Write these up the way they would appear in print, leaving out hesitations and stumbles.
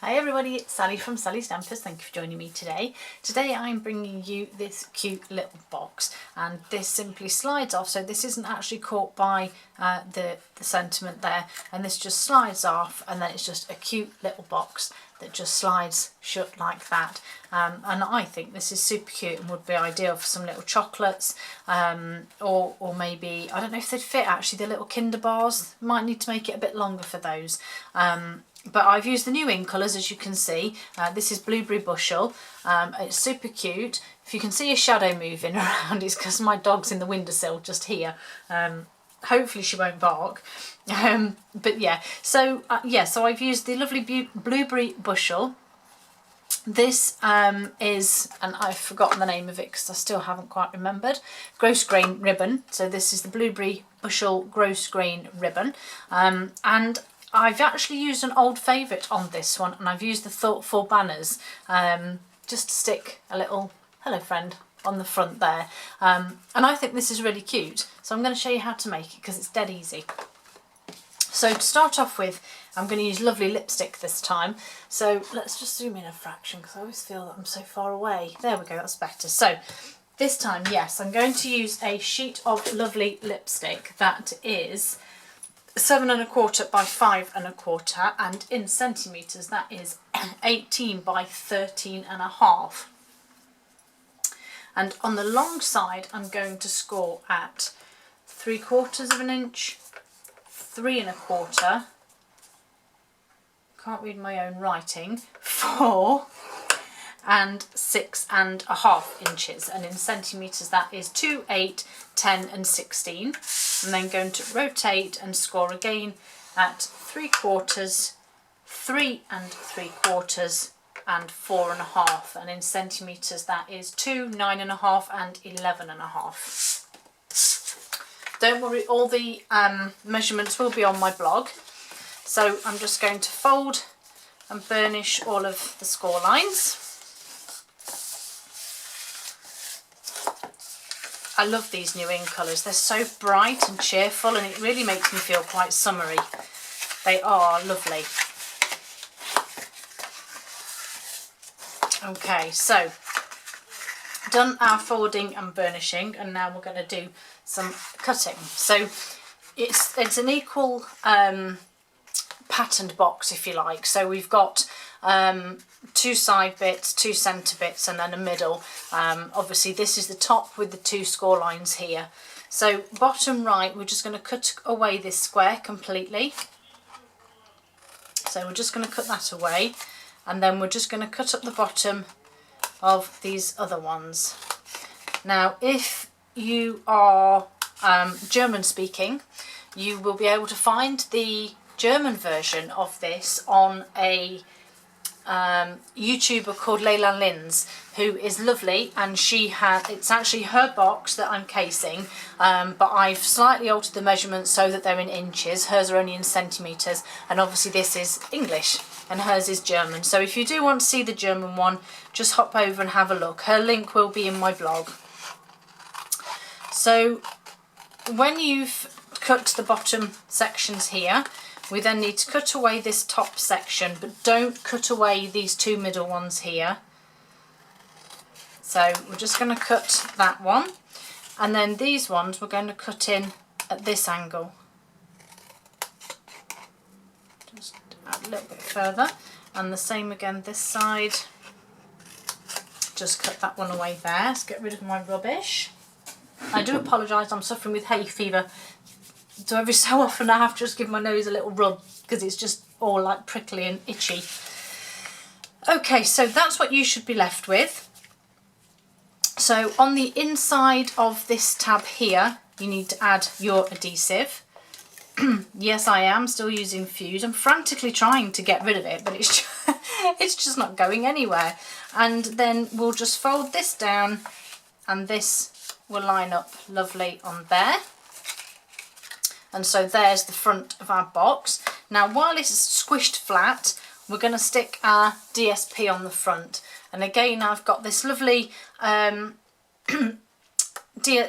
Hi everybody, it's Sally from Sally Stampers. Thank you for joining me today. Today I'm bringing you this cute little box, and this simply slides off, so this isn't actually caught by the sentiment there, and this just slides off, and then it's just a cute little box that just slides shut like that. And I think this is super cute and would be ideal for some little chocolates, or maybe, I don't know if they'd fit actually, the little Kinder bars. Might need to make it a bit longer for those. But I've used the new ink colours, as you can see. This is Blueberry Bushel. It's super cute. If you can see a shadow moving around, it's because my dog's in the windowsill just here. Hopefully she won't bark. But yeah, so I've used the lovely Blueberry Bushel. This is, and I've forgotten the name of it because I still haven't quite remembered, Gross Grain Ribbon. So this is the Blueberry Bushel Gross Grain Ribbon. And I've actually used an old favourite on this one, and I've used the Thoughtful Banners just to stick a little hello friend on the front there. And I think this is really cute, so I'm going to show you how to make it because it's dead easy. So to start off with, I'm going to use lovely lipstick this time. So let's just zoom in a fraction because I always feel that I'm so far away. There we go, that's better. So this time, yes, I'm going to use a sheet of lovely lipstick that is 7 1/4 by 5 1/4, and in centimetres that is 18 by 13.5. And on the long side I'm going to score at 3/4 inch, 3 1/4, can't read my own writing, 4, and 6 1/2 inches, and in centimetres that is 2, 8, 10 and 16. I'm then going to rotate and score again at 3/4, 3 3/4 and 4 1/2, and in centimetres that is 2, 9 1/2 and 11 1/2. Don't worry, all the measurements will be on my blog. So I'm just going to fold and burnish all of the score lines. I love these new ink colours. They're so bright and cheerful, and it really makes me feel quite summery. They are lovely. Okay, so done our folding and burnishing, and now we're going to do some cutting. So it's an equal patterned box, if you like. So we've got 2 side bits, 2 centre bits, and then a middle. Obviously this is the top with the 2 score lines here. So bottom right, we're just going to cut away this square completely. So we're just going to cut that away, and then we're just going to cut up the bottom of these other ones. Now if you are German speaking, you will be able to find the German version of this on a YouTuber called Leila Linz, who is lovely, and it's actually her box that I'm casing, but I've slightly altered the measurements so that they're in inches. Hers are only in centimetres, and obviously this is English and hers is German. So if you do want to see the German one, just hop over and have a look. Her link will be in my blog. So when you've cut the bottom sections here, we then need to cut away this top section, but don't cut away these 2 middle ones here. So we're just going to cut that one, and then these ones we're going to cut in at this angle. Just add a little bit further, and the same again this side. Just cut that one away there. Let's get rid of my rubbish. I do apologise, I'm suffering with hay fever. So every so often I have to just give my nose a little rub because it's just all like prickly and itchy. Okay, so that's what you should be left with. So on the inside of this tab here, you need to add your adhesive. Yes, I am still using Fuse. I'm frantically trying to get rid of it, but it's just not going anywhere. And then we'll just fold this down, and this will line up lovely on there. And so there's the front of our box. Now while it's squished flat, we're going to stick our DSP on the front. And again, I've got this lovely the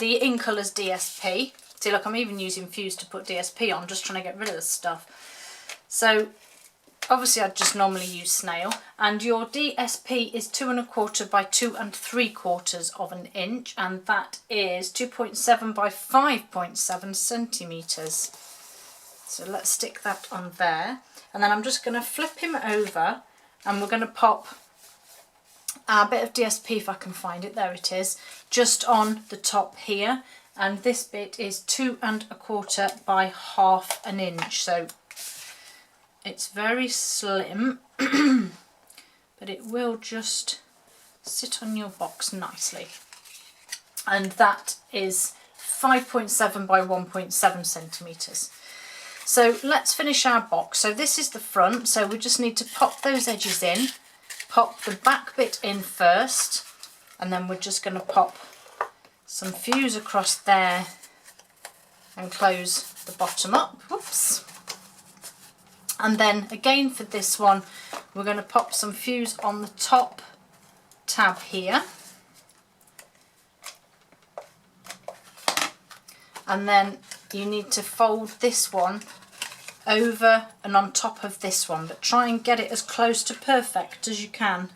In Colours DSP. See, look, I'm even using Fuse to put DSP on, just trying to get rid of this stuff. So obviously I'd just normally use snail, and your DSP is 2 1/4 by 2 3/4 of an inch, and that is 2.7 by 5.7 centimetres. So let's stick that on there, and then I'm just going to flip him over, and we're going to pop a bit of DSP, if I can find it, there it is, just on the top here, and this bit is 2 1/4 by 1/2 an inch, so it's very slim, but it will just sit on your box nicely. And that is 5.7 by 1.7 centimetres. So let's finish our box. So this is the front, so we just need to pop those edges in, pop the back bit in first, and then we're just going to pop some fuse across there and close the bottom up. Whoops. And then again for this one, we're going to pop some fuse on the top tab here. And then you need to fold this one over and on top of this one, but try and get it as close to perfect as you can,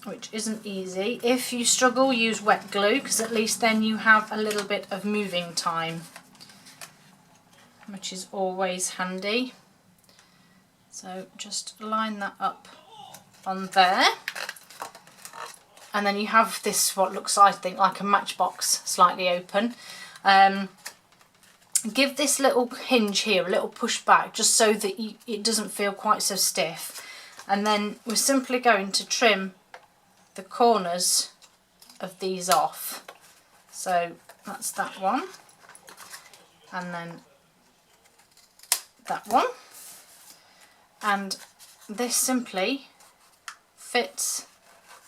which isn't easy. If you struggle, use wet glue, because at least then you have a little bit of moving time, which is always handy. So just line that up on there, and then you have this, what looks, I think, like a matchbox, slightly open. Give this little hinge here a little push back, just so that it doesn't feel quite so stiff, and then we're simply going to trim the corners of these off. So that's that one, and then that one, and this simply fits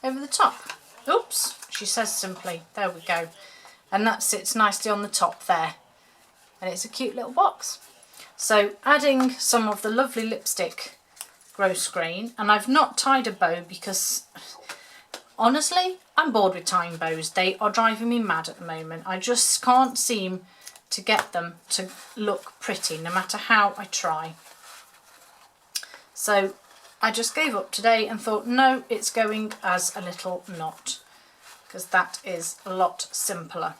over the top. Oops, she says simply, there we go, and that sits nicely on the top there, and it's a cute little box. So adding some of the lovely lipstick grosgrain, and I've not tied a bow because honestly I'm bored with tying bows. They are driving me mad at the moment. I just can't seem to get them to look pretty no matter how I try. So I just gave up today and thought, no, it's going as a little knot, because that is a lot simpler,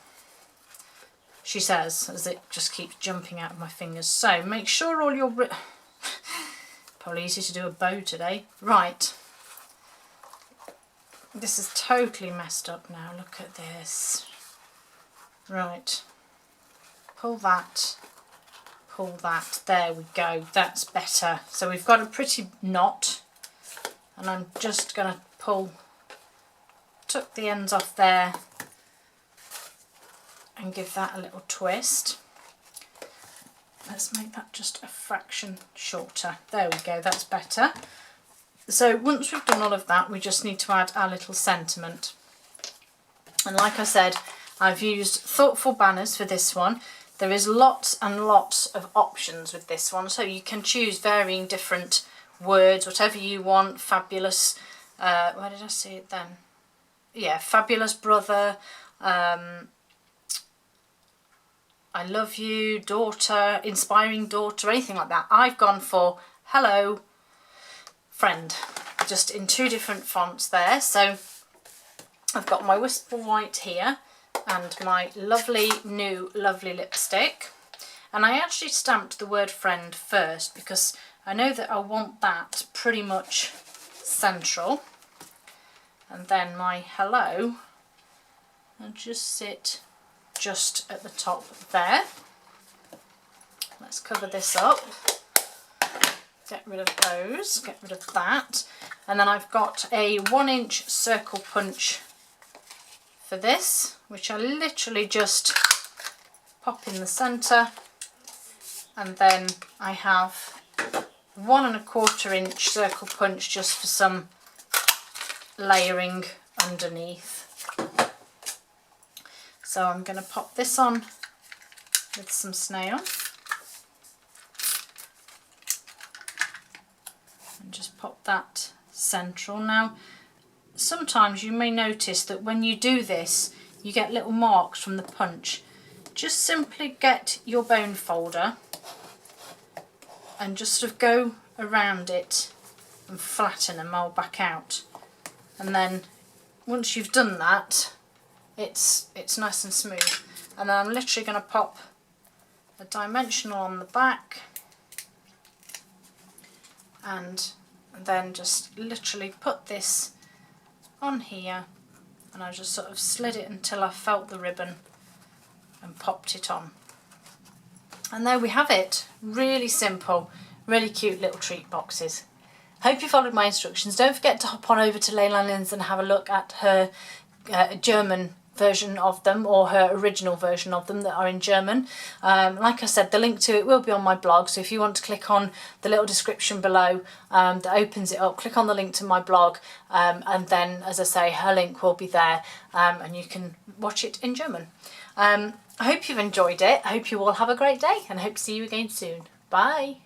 she says, as it just keeps jumping out of my fingers. So make sure all your probably easy to do a bow today. Right, this is totally messed up now, look at this. Right, pull that, there we go, that's better. So we've got a pretty knot, and I'm just going to tuck the ends off there and give that a little twist. Let's make that just a fraction shorter. There we go, that's better. So once we've done all of that, we just need to add our little sentiment. And like I said, I've used Thoughtful Banners for this one. There is lots and lots of options with this one, so you can choose varying different words, whatever you want. Fabulous, where did I see it then? Yeah, fabulous brother, I love you, daughter, inspiring daughter, anything like that. I've gone for hello, friend, just in 2 different fonts there. So I've got my Whisper White here and my lovely new lovely lipstick, and I actually stamped the word friend first because I know that I want that pretty much central, and then my hello will just sit just at the top there. Let's cover this up, get rid of those, get rid of that, and then I've got a 1-inch circle punch for this, which I literally just pop in the centre, and then I have 1 1/4 inch circle punch just for some layering underneath. So I'm going to pop this on with some snail and just pop that central. Now sometimes you may notice that when you do this you get little marks from the punch. Just simply get your bone folder and just sort of go around it and flatten and mould back out. And then once you've done that, it's nice and smooth. And then I'm literally going to pop a dimensional on the back, and then just literally put this on here, and I just sort of slid it until I felt the ribbon and popped it on. And there we have it. Really simple, really cute little treat boxes. Hope you followed my instructions. Don't forget to hop on over to Leyline Lins and have a look at her German version of them, or her original version of them that are in German. Like I said, the link to it will be on my blog, so if you want to click on the little description below that opens it up, click on the link to my blog, and then, as I say, her link will be there, and you can watch it in German. I hope you've enjoyed it. I hope you all have a great day, and I hope to see you again soon. Bye.